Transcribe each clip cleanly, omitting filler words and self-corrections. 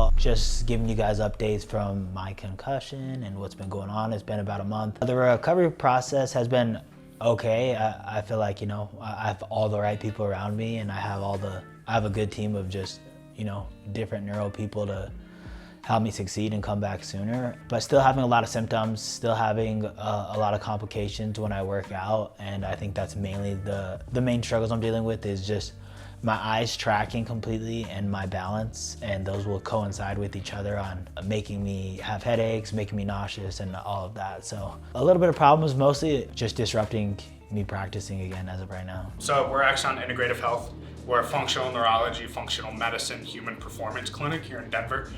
well. Just giving you guys updates from my concussion and what's been going on. It's been about a month. The recovery process has been okay. I feel like, you know, I have all the right people around me, and I have a good team of just, you know, different neuro people to help me succeed and come back sooner. But still having a lot of symptoms, still having a lot of complications when I work out. And I think that's mainly the main struggles I'm dealing with, is just my eyes tracking completely and my balance, and those will coincide with each other on making me have headaches, making me nauseous, and all of that. So a little bit of problems, mostly just disrupting me practicing again as of right now. So we're Axon Integrative Health. We're a functional neurology, functional medicine, human performance clinic here in Denver.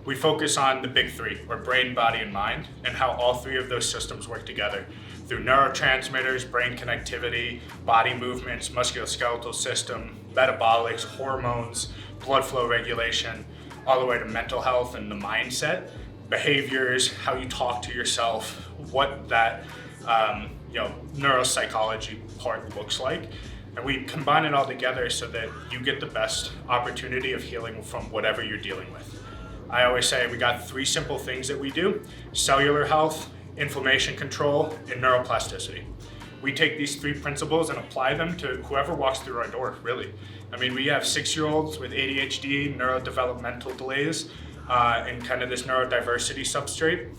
We focus on the big three, or brain, body, and mind, and how all three of those systems work together through neurotransmitters, brain connectivity, body movements, musculoskeletal system, metabolics, hormones, blood flow regulation, all the way to mental health and the mindset, behaviors, how you talk to yourself, what that neuropsychology part looks like. And we combine it all together so that you get the best opportunity of healing from whatever you're dealing with. I always say we got three simple things that we do: cellular health, inflammation control, and neuroplasticity. We take these three principles and apply them to whoever walks through our door, really. I mean, we have 6-year-olds with ADHD, neurodevelopmental delays, and kind of this neurodiversity substrate,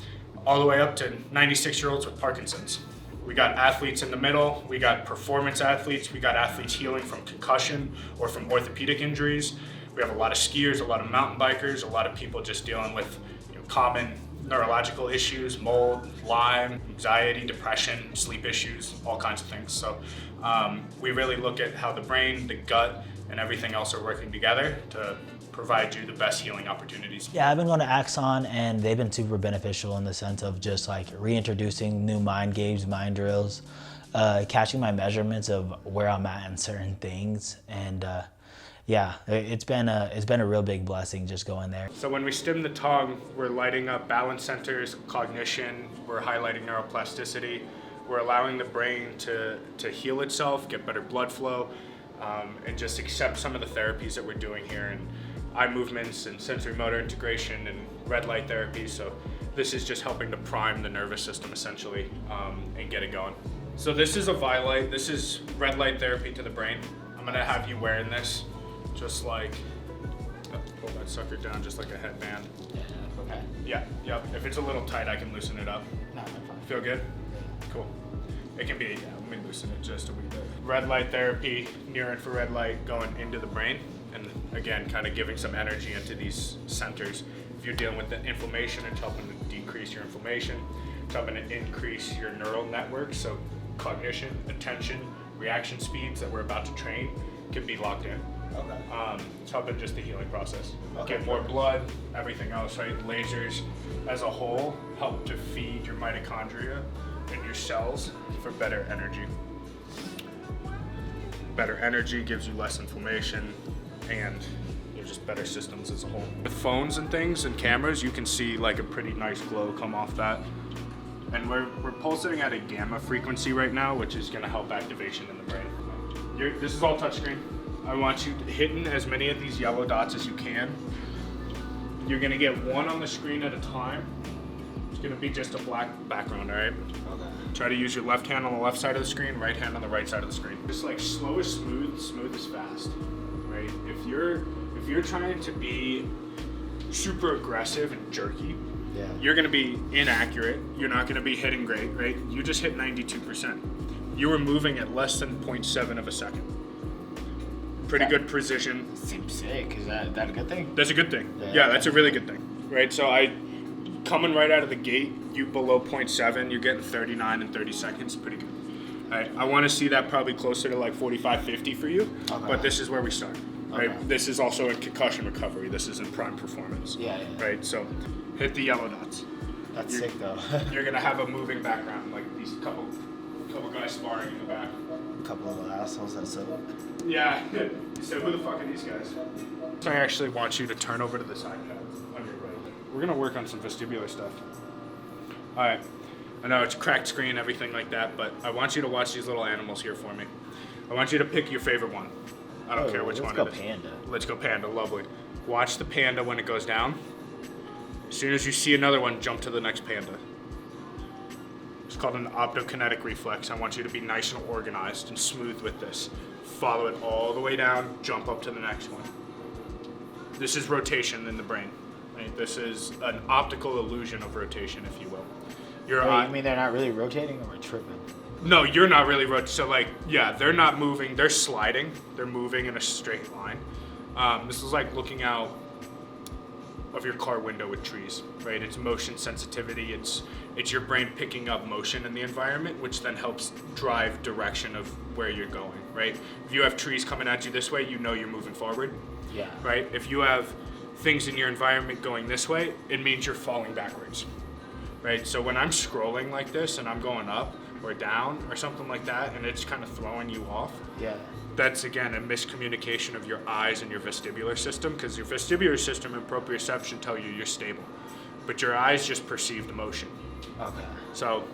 all the way up to 96-year-olds with Parkinson's. We got athletes in the middle, we got performance athletes, we got athletes healing from concussion or from orthopedic injuries. We have a lot of skiers, a lot of mountain bikers, a lot of people just dealing with common neurological issues, mold, Lyme, anxiety, depression, sleep issues, all kinds of things. So we really look at how the brain, the gut, and everything else are working together to provide you the best healing opportunities. Yeah, I've been going to Axon, and they've been super beneficial in the sense of just like reintroducing new mind games, mind drills, catching my measurements of where I'm at in certain things, and yeah, it's been a real big blessing just going there. So when we stim the tongue, we're lighting up balance centers, cognition, we're highlighting neuroplasticity, we're allowing the brain to heal itself, get better blood flow, and just accept some of the therapies that we're doing here, and eye movements and sensory motor integration and red light therapy. So this is just helping to prime the nervous system essentially, and get it going. So this is a Vielight. This is red light therapy to the brain. I'm gonna have you wearing this. Just like, pull that sucker down just like a headband. Yeah, okay. Yeah. If it's a little tight, I can loosen it up. No, I'm fine. Feel good? Cool. It can be, yeah, let me loosen it just a wee bit. Red light therapy, near infrared light going into the brain. And again, kind of giving some energy into these centers. If you're dealing with the inflammation, it's helping to decrease your inflammation. It's helping to increase your neural network. So cognition, attention, reaction speeds that we're about to train can be locked in. Okay. It's helping just the healing process. Okay. Get more blood, everything else, right? Lasers as a whole help to feed your mitochondria and your cells for better energy. Better energy gives you less inflammation, and they're just better systems as a whole. With phones and things and cameras, you can see like a pretty nice glow come off that. And we're pulsating at a gamma frequency right now, which is gonna help activation in the brain. This is all touchscreen. I want you hitting as many of these yellow dots as you can. You're gonna get one on the screen at a time. It's gonna be just a black background, all right? Okay. Try to use your left hand on the left side of the screen, right hand on the right side of the screen. Just like slow is smooth, smooth is fast, right? If you're trying to be super aggressive and jerky, Yeah. you're gonna be inaccurate. You're not gonna be hitting great, right? You just hit 92%. You were moving at less than 0.7 of a second. Pretty good precision. Seems sick. Is that a good thing? That's a good thing. Yeah. Yeah, that's a really good thing, right? So coming right out of the gate, you below 0.7, you're getting 39 in 30 seconds. Pretty good. All right, I want to see that probably closer to like 45, 50 for you. Okay. But this is where we start, right? Okay. This is also in concussion recovery. This is in prime performance. Yeah. Right. So hit the yellow dots. That's sick though. You're gonna have a moving background, like these couple guys sparring in the back. A couple of assholes that sit up. Yeah. So who the fuck are these guys? I actually want you to turn over to this iPad on your right. We're gonna work on some vestibular stuff. All right. I know it's a cracked screen, everything like that, but I want you to watch these little animals here for me. I want you to pick your favorite one. I don't care which one it is. Let's go panda. Let's go panda, lovely. Watch the panda when it goes down. As soon as you see another one, jump to the next panda. It's called an optokinetic reflex. I want you to be nice and organized and smooth with this. Follow it all the way down, jump up to the next one. This is rotation in the brain. Right? This is an optical illusion of rotation, if you will. You mean they're not really rotating or we're tripping? No, you're not really rotating. So like, yeah, they're not moving. They're sliding. They're moving in a straight line. This is like looking out of your car window with trees, right? It's motion sensitivity. It's your brain picking up motion in the environment, which then helps drive direction of where you're going, right? If you have trees coming at you this way, you know you're moving forward. Yeah. Right? If you have things in your environment going this way, it means you're falling backwards. Right? So when I'm scrolling like this and I'm going up or down or something like that and it's kind of throwing you off, that's again a miscommunication of your eyes and your vestibular system, because your vestibular system and proprioception tell you you're stable, but your eyes just perceive the motion. Okay. So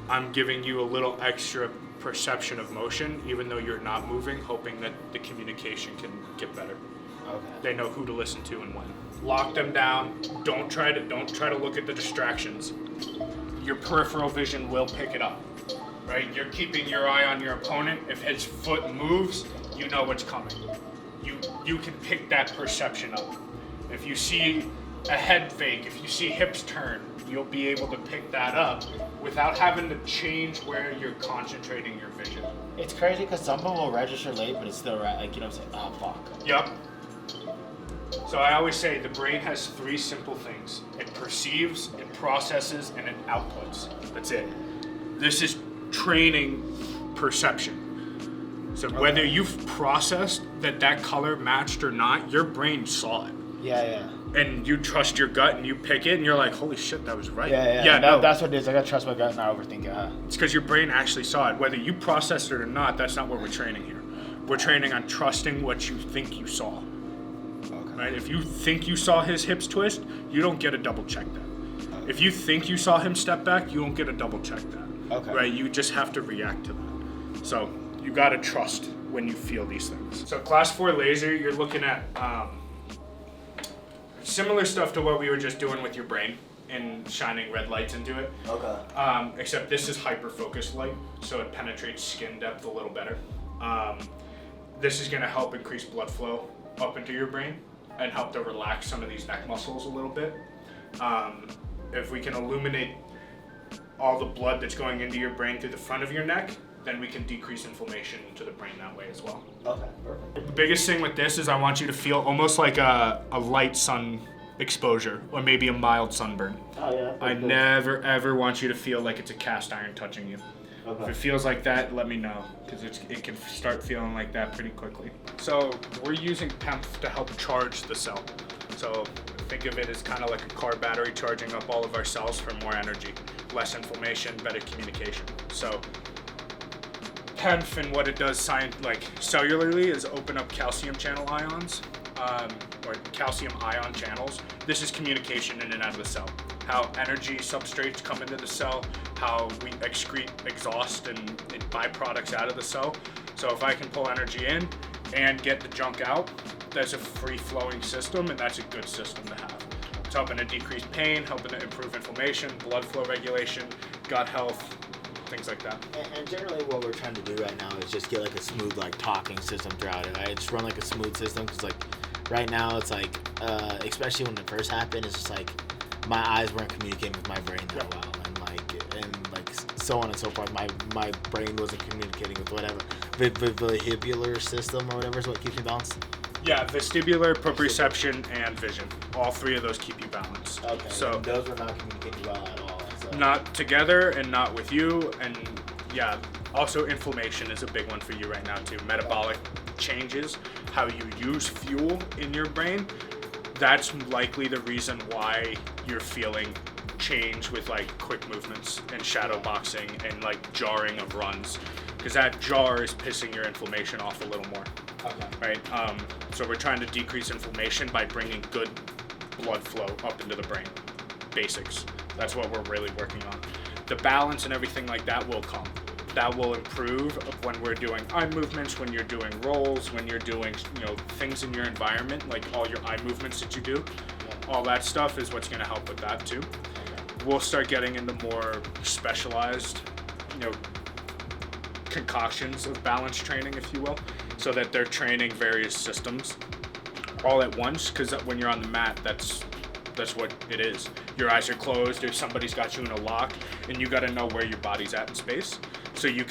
I'm giving you a little extra perception of motion even though you're not moving, hoping that the communication can get better. Okay. They know who to listen to and when. Lock them down. Don't try to look at the distractions. Your peripheral vision will pick it up. Right? You're keeping your eye on your opponent. If his foot moves, you know what's coming. You can pick that perception up. If you see a head fake, if you see hips turn, you'll be able to pick that up without having to change where you're concentrating your vision. It's crazy because some people will register late, but it's still right. Like, you know what I'm saying? Oh, fuck. Yep. So I always say the brain has three simple things. It perceives, it processes, and it outputs. That's it. This is training perception. So whether you've processed that color matched or not, your brain saw it. Yeah. And you trust your gut and you pick it and you're like, holy shit, that was right. Yeah, no. That's what it is. I gotta trust my gut and not overthink it. It's because your brain actually saw it. Whether you processed it or not, that's not what we're training here. We're training on trusting what you think you saw. Right? If you think you saw his hips twist, you don't get a double check that. If you think you saw him step back, you won't get a double check that. Okay. Right? You just have to react to that. So you gotta trust when you feel these things. So class 4 laser, you're looking at similar stuff to what we were just doing with your brain and shining red lights into it. Okay. Except this is hyper-focused light, so it penetrates skin depth a little better. This is gonna help increase blood flow up into your brain and help to relax some of these neck muscles a little bit. If we can illuminate all the blood that's going into your brain through the front of your neck, then we can decrease inflammation into the brain that way as well. Okay, perfect. The biggest thing with this is I want you to feel almost like a light sun exposure or maybe a mild sunburn. Oh yeah. I never ever want you to feel like it's a cast iron touching you. Okay. If it feels like that, let me know, because it can start feeling like that pretty quickly. So we're using PEMF to help charge the cell. So think of it as kind of like a car battery charging up all of our cells for more energy, less inflammation, better communication. So PEMF and what it does cellularly is open up calcium channel ions, or calcium ion channels. This is communication in and out of the cell. How energy substrates come into the cell, how we excrete exhaust and byproducts out of the cell. So if I can pull energy in and get the junk out, that's a free-flowing system, and that's a good system to have. It's helping to decrease pain, helping to improve inflammation, blood flow regulation, gut health, things like that. And generally what we're trying to do right now is just get like a smooth like talking system throughout it. Right? Just run like a smooth system, because like right now it's like, especially when it first happened, it's just like my eyes weren't communicating with my brain that well, and like so on and so forth. My brain wasn't communicating with whatever vestibular system or whatever is what keeps me balanced. Yeah, vestibular, proprioception, and vision. All three of those keep you balanced. Okay. So and those were not communicating well at all. So. Not together and not with you, and yeah. Also, inflammation is a big one for you right now too. Metabolic changes, how you use fuel in your brain. That's likely the reason why you're feeling change with like quick movements and shadow boxing and like jarring of runs, because that jar is pissing your inflammation off a little more. Okay. Right? So we're trying to decrease inflammation by bringing good blood flow up into the brain. Basics. That's what we're really working on. The balance and everything like that will come. That will improve when we're doing eye movements, when you're doing rolls, when you're doing things in your environment, like all your eye movements that you do. all that stuff is what's going to help with that too. We'll start getting into more specialized, concoctions of balance training, if you will, so that they're training various systems all at once, because when you're on the mat, that's what it is. Your eyes are closed, if somebody's got you in a lock, and you got to know where your body's at in space, so you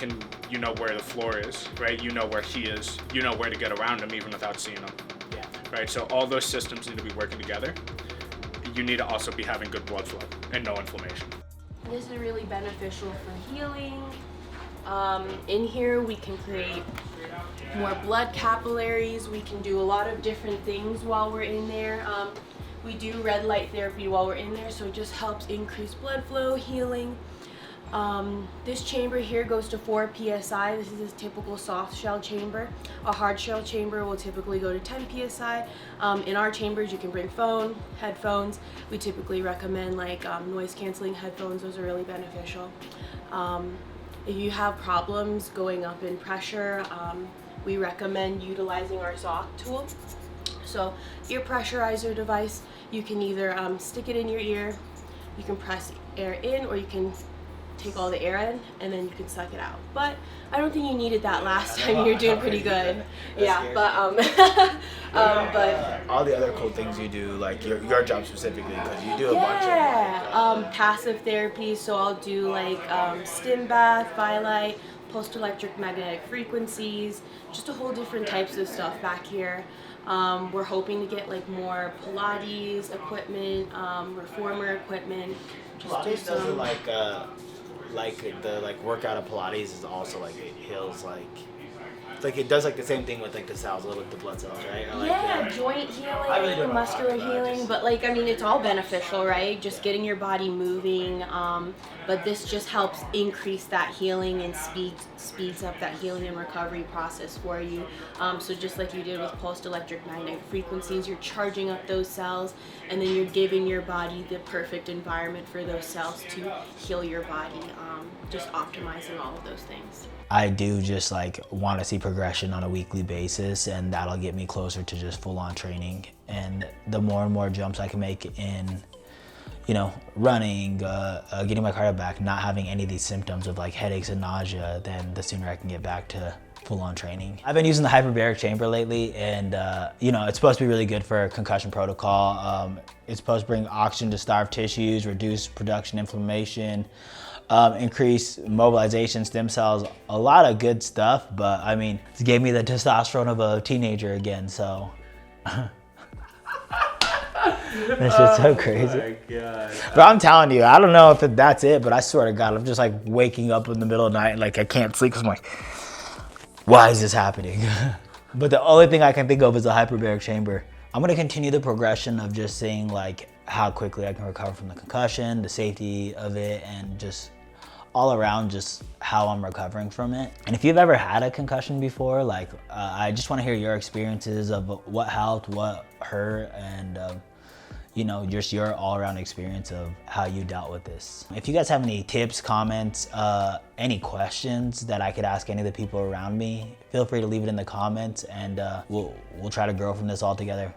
know where the floor is, right? You know where he is, you know where to get around him even without seeing him. Yeah. Right, so all those systems need to be working together. You need to also be having good blood flow and no inflammation. This is really beneficial for healing. In here we can create more blood capillaries. We can do a lot of different things while we're in there. We do red light therapy while we're in there, so it just helps increase blood flow, healing. This chamber here goes to 4 psi. This is a typical soft shell chamber. A hard shell chamber will typically go to 10 psi. In our chambers, you can bring headphones. We typically recommend like noise canceling headphones. Those are really beneficial. If you have problems going up in pressure, we recommend utilizing our ZOC tool. So ear pressurizer device, you can either stick it in your ear, you can press air in, or you can take all the air in and then you can suck it out. But I don't think you needed that last time. You're doing pretty good. Yeah, but but all the other cool things you do, like your job specifically, because you do a bunch of passive therapy. So I'll do like stim bath, Vilight, post-electric magnetic frequencies, just a whole different types of stuff back here. We're hoping to get like more Pilates equipment, reformer equipment. Pilates doesn't like the workout of Pilates is also like it heals like it does like the same thing with like the cells, the blood cells, right? Or, like, joint healing, muscular healing, but like I mean it's all beneficial, right? Just getting your body moving, but this just helps increase that healing and speeds up that healing and recovery process for you. So just like you did with pulsed electric magnetic frequencies, you're charging up those cells and then you're giving your body the perfect environment for those cells to heal your body, just optimizing all of those things. I do just like want to see progression on a weekly basis, and that'll get me closer to just full-on training. And the more and more jumps I can make in, running, getting my cardio back, not having any of these symptoms of like headaches and nausea, then the sooner I can get back to full-on training. I've been using the hyperbaric chamber lately, and it's supposed to be really good for concussion protocol. It's supposed to bring oxygen to starved tissues, reduce production inflammation, increase mobilization, stem cells, a lot of good stuff, but I mean, it gave me the testosterone of a teenager again, so. This shit's so crazy. Oh my God. But I'm telling you, I don't know if that's it, but I swear to God, I'm just like waking up in the middle of the night and like I can't sleep because I'm like, why is this happening? But the only thing I can think of is a hyperbaric chamber. I'm gonna continue the progression of just seeing like how quickly I can recover from the concussion, the safety of it, and just all around just how I'm recovering from it. And if you've ever had a concussion before, like I just want to hear your experiences of what helped, what hurt, and just your all-around experience of how you dealt with this. If you guys have any tips, comments, any questions that I could ask any of the people around me, feel free to leave it in the comments, and we'll try to grow from this all together.